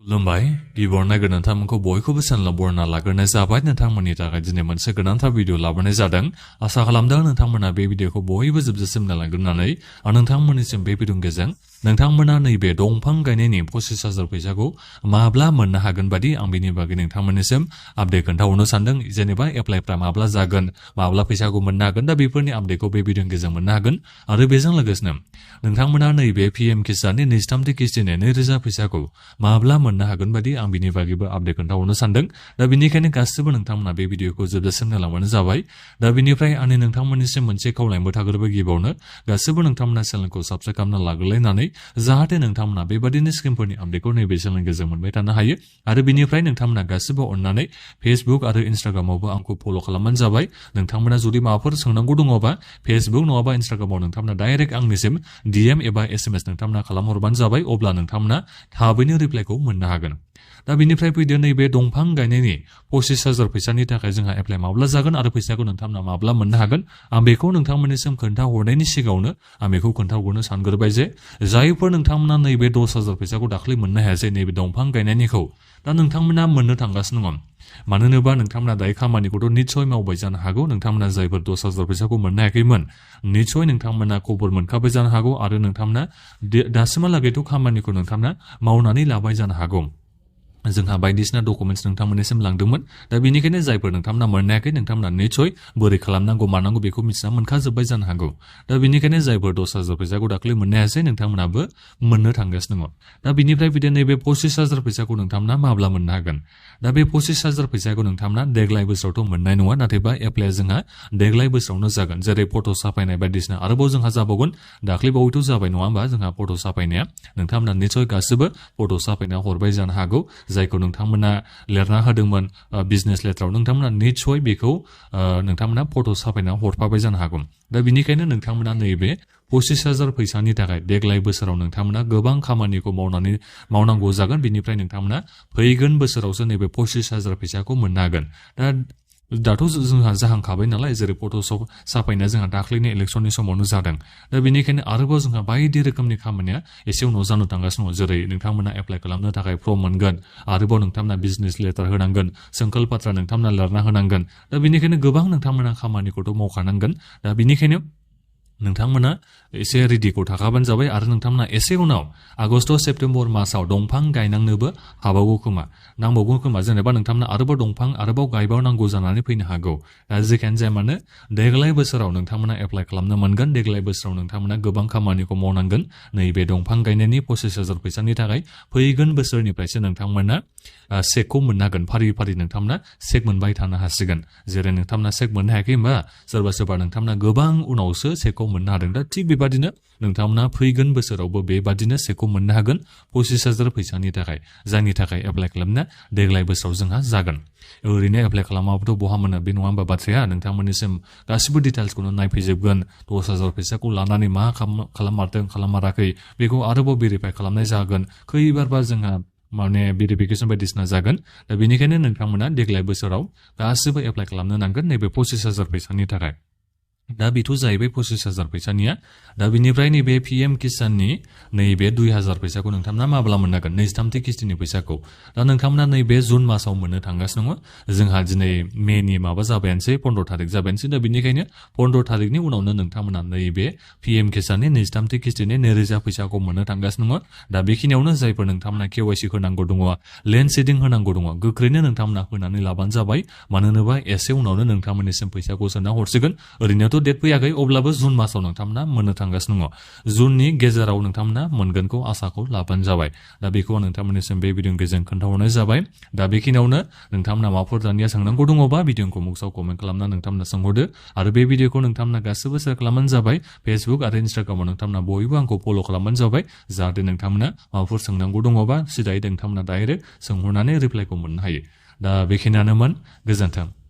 खुलुमबाय गिबियावनो नोंथांमोनखौ बयखौबो चेनेलाव बरायना लाग्रोनाय जाबाय नोंथांमोननि थाखाय दिनै मोनसे गोनांथार भिडिअ लाबोनाय जादों आसा खालामदों नोंथांमोना बे भिडिअखौ बयबो जोबजासिम नायलांगोननानै आं नोंथांमोननिसिम बे भिडिअनि गेजेरजों नोंथांमोना नैबे दंफां गायनायनि 25,000 फैसाखौ माब्ला मोननो हागोन बादि आं बेनि बागै नोंथांमोननिसिम आपडेट खोन्थाहरनो सानदों जेनेबा एप्लाइफ्रा माब्ला जागोन माब्ला फैसाखौ मोननो हागोन दा बेफोरनि आपडेटखौ बे भिडिअनि गेजेरजों मोननो हागोन आरो बेजों लोगोसेनो नोंथांमोना नैबे पीएम किसाननि 23 किस्तिनि 2,000 फैसाखौ माब्ला मोननो हागोन बादि आं बिनि बागैबो आपडेट खोन्थाहरनो सानदों दा बेनिखायनो गासिबो नोंथांमोना बे भिडिअखौ जोबजासिम नायलांबानो जाबाय दा बेनिफ्राय आंनि नोंथांमोननिसिम मोनसे खावलायबो थाग्रोबाय गिबियावनो गासिबो नोंथांमोना चेनेलखौ साबस्क्राइब खालामना लाग्रोलायनानै जाहाथे नोंथांमोना बेबादिनो स्किमफोरनि आपडेटखौ नैबे चेनेलनि गेजेरजों मोनबाय थानो हायो आरो बेनिफ्राय नोंथांमोना गासिबो अननानै फेसबुक आरो इन्स्टाग्रामावबो आंखौ फल' खालामबानो जाबाय नोंथांमोना जुदि माबाफोर सोंनांगौ दङबा फेसबुक नङाबा इन्स्टाग्रामाव नोंथांमोना डाइरेक्ट आंनिसिम डीएम एबा एसएमएस नोंथांमोना खालामहरबानो जाबाय अब्ला नोंथांमोना थाबैनो रिप्लाइखौ मोननो हागोन दा बेनिफ्राय फैदो नैबे दंफां गायनायनि 25,000 फैसानि थाखाय जोंहा एप्लाइ माब्ला जागोन आरो फैसाखौ नोंथांमोना माब्ला मोननो हागोन आं बेखौ नोंथांमोननिसिम खोन्थाहरनायनि सिगाङावनो आं बेखौ खोन्थाहरनो सानग्रोबाय जे जायफोर नोंथांमोना नैबे 10,000 फैसाखौ दाख्लै मोननो हायासै नैबे दंफां गायनायनिखौ दा नोंथांमोना मोननो थांगासिनो दङ मानो होनोबा नोंथांमोना दायो खामानिखौथ' निस्सय मावबाय जानो हागौ नोंथांमोना जायफोर 10,000 फैसाखौ मोननो हायाखैमोन निस्सय नोंथांमोना खबर मोनखाबाय जानो हागौ आरो नोंथांमोना दासिमहालागैथ' खामानिखौ नोंथांमोना मावनानै लाबाय जानो हागौ जोंहा बायदिसिना डकुमेन्टस नोंथांमोननिसिम लांदोंमोन दा बेनिखायनो जायफोर नोंथांमोना मोननो हायाखै नोंथांमोना निस्सय बोरै खालामनांगौ मानांगौ बेखौ मिथिना मोनखाजोब्बाय जानो हागौ दा बेनिखायनो जायफोर 10,000 फैसाखौ दाख्लै मोननो हायासै नोंथांमोनाबो मोननो थांगासिनो दङ दा बेनिफ्राय फैदो नैबे 25,000 फैसाखौ नोंथांमोना माब्ला मोननो हागोन दा बे 25,000 फैसाखौ नोंथांमोना देग्लाय बोसोरावथ' मोननाय नङा नाथायबा एप्लाइआ जोंहा देग्लाय बोसोरावनो जागोन जेरै फट' साफायनाय बायदिसिना आरोबाव जोंहा जाबावगोन दाख्लै बावैथ' जाबाय नङा होमबा जोंहा फट' साफायनाया नोंथांमोना निस्सय गासिबो फट' साफायना हरबाय जानो हागौ जायखौ नोंथांमोना लिरना होदोंमोन बिजनेस लेटाराव नोंथांमोना निस्सय बेखौ नोंथांमोना फट' साफायना हरफाबाय जानो हागौ दा बेनिखायनो नोंथांमोना नैबे 25,000 फैसानि थाखाय देग्लाय बोसोराव नोंथांमोना गोबां खामानिखौ मावनांगौ जागोन बिनिफ्राय नोंथांमोना फैगोन बोसोरावसो नैबे 25,000 फैसाखौ मोननो हागोन दाथ' जोंहा जाहांखाबाय नालाय जेरै फट' साफायनाया जोंहा दाख्लैनि इलेक्सननि समावनो जादों दा बेनिखायनो आरोबाव जोंहा बायदि रोखोमनि खामानिया एसे उनाव जानो थांगासिनो दङ जेरै नोंथांमोना एप्लाइ खालामनो थाखाय फर्म मोनगोन आरोबाव नोंथांमोना बिजनेस लेटार होनांगोन सोंखोल बाथ्रा नोंथांमोना लिरना होनांगोन दा बेनिखायनो गोबां नोंथांमोना खामानिखौथ' मावखानांगोन दा बेनिखायनो नोंथांमोना एसे रेडिखौ थाखाबानो जाबाय आरो नोंथांमोना एसे उनाव आगष्ट सेप्तेम्बर मासाव दंफां गायनांनोबो हाबावगौ खोमा जेनेबा नोंथांमोना आरोबाव दंफां आरोबाव गायबावनांगौ जानानै फैनो हागौ दा जेखियानो जाया मानो देग्लाय बोसोराव नोंथांमोना एप्लाइ खालामनो मोनगोन देग्लाय बोसोराव नोंथांमोना गोबां खामानिखौ मावनांगोन नैबे दंफां गायनायनि 25,000 फैसानि थाखाय फैगोन बोसोरनिफ्रायसो नोंथांमोना चेकखौ मोननो हागोन फारि फारि नोंथांमोना चेक मोनबाय थानो हासिगोन जेरै नोंथांमोना चेक मोननो हायाखै होनबा सोरबा नोंथांमोना गोबां उनावसो चेकखौ मोननो हादों दा थिग बेबादिनो नोंथांमोना फैगोन बोसोरावबो बेबादिनो चेकखौ मोननो हागोन 25,000 फैसानि थाखाय जायनि थाखाय एप्लाइ खालामना देग्लाय बोसोराव जोंहा जागोन ओरैनो एप्लाइ खालामाबाथ' बहा मोनो बे नङा होमबा बाथ्राया नोंथांमोननिसिम गासिबो डिटेल्सखौनो नायफैजोबगोन 10,000 फैसाखौ लानानै मा खालामारदों खालामाराखै बेखौ आरोबाव भेरिफाइ खालामनाय जागोन खैबारबा जोंहा भेरिफिकेसन बायदिसिना जागोन दा बेनिखायनो नोंथांमोना देग्लाय बोसोराव गासिबो एप्लाइ खालामनो नांगोन नैबे 25,000 फैसानि थाखाय दा बेथ' जाहैबाय 25,000 फैसानिया दा बिनिफ्राय नैबे पीएम किसाननि नैबे 2,000 फैसाखौ नोंथांमोना माब्ला मोननो हागोन 23 किस्तिनि फैसाखौ दा नोंथांमोना नैबे जुन मासाव मोननो थांगासिनो दङ जोंहा दिनै मेनि माबा जाबायानोसै 15 थारिख जाबायानोसै दा बेनिखायनो 15 थारिखनि उनावनो नोंथांमोना नैबे पीएम किसाननि 23 किस्तिनि 2,000 फैसाखौ मोननो थांगासिनो दङ दा बेखिनियावनो जायफोर नोंथांमोना केवाइसि होनांगौ दङ लेन्ड सिडिं होनांगौ दङ गोख्रैनो नोंथांमोना होनानै लाबानो जाबाय मानो होनोबा एसे उनावनो नोंथांमोननिसिम फैसाखौ सोना हरसिगोन ओरैनोथ' डेट फैयाखै अब्लाबो जुन मासाव नोंथांमोना मोननो थांगासिनो दङ जुननि गेजेराव नोंथांमोना मोनगोनखौ आसाखौ लाबानो जाबाय दा बेखौ आं नोंथांमोननिसिम बे भिडिअनि गेजेरजों खोन्थाहरनाय जाबाय दा बेखिनियावनो नोंथांमोना माबाफोर दानिया सोंनांगौ दङबा भिडिअखौ मुक्साव कमेन्ट खालामना नोंथांमोना सोंहरदो आरो बे भिडिअखौ नोंथांमोना गासिबो शेयार खालामबानो जाबाय फेसबुक आरो इन्स्टाग्रामाव नोंथांमोना बयबो आंखौ फल' खालामबानो जाबाय जाहाथे नोंथांमोना माबाफोर सोंनांगौ दङबा सिदायै नोंथांमोना डाइरेक्ट सोंहरनानै रिप्लाइखौ मोननो हायो दा बेखिनियानोमोन गोजोन्थों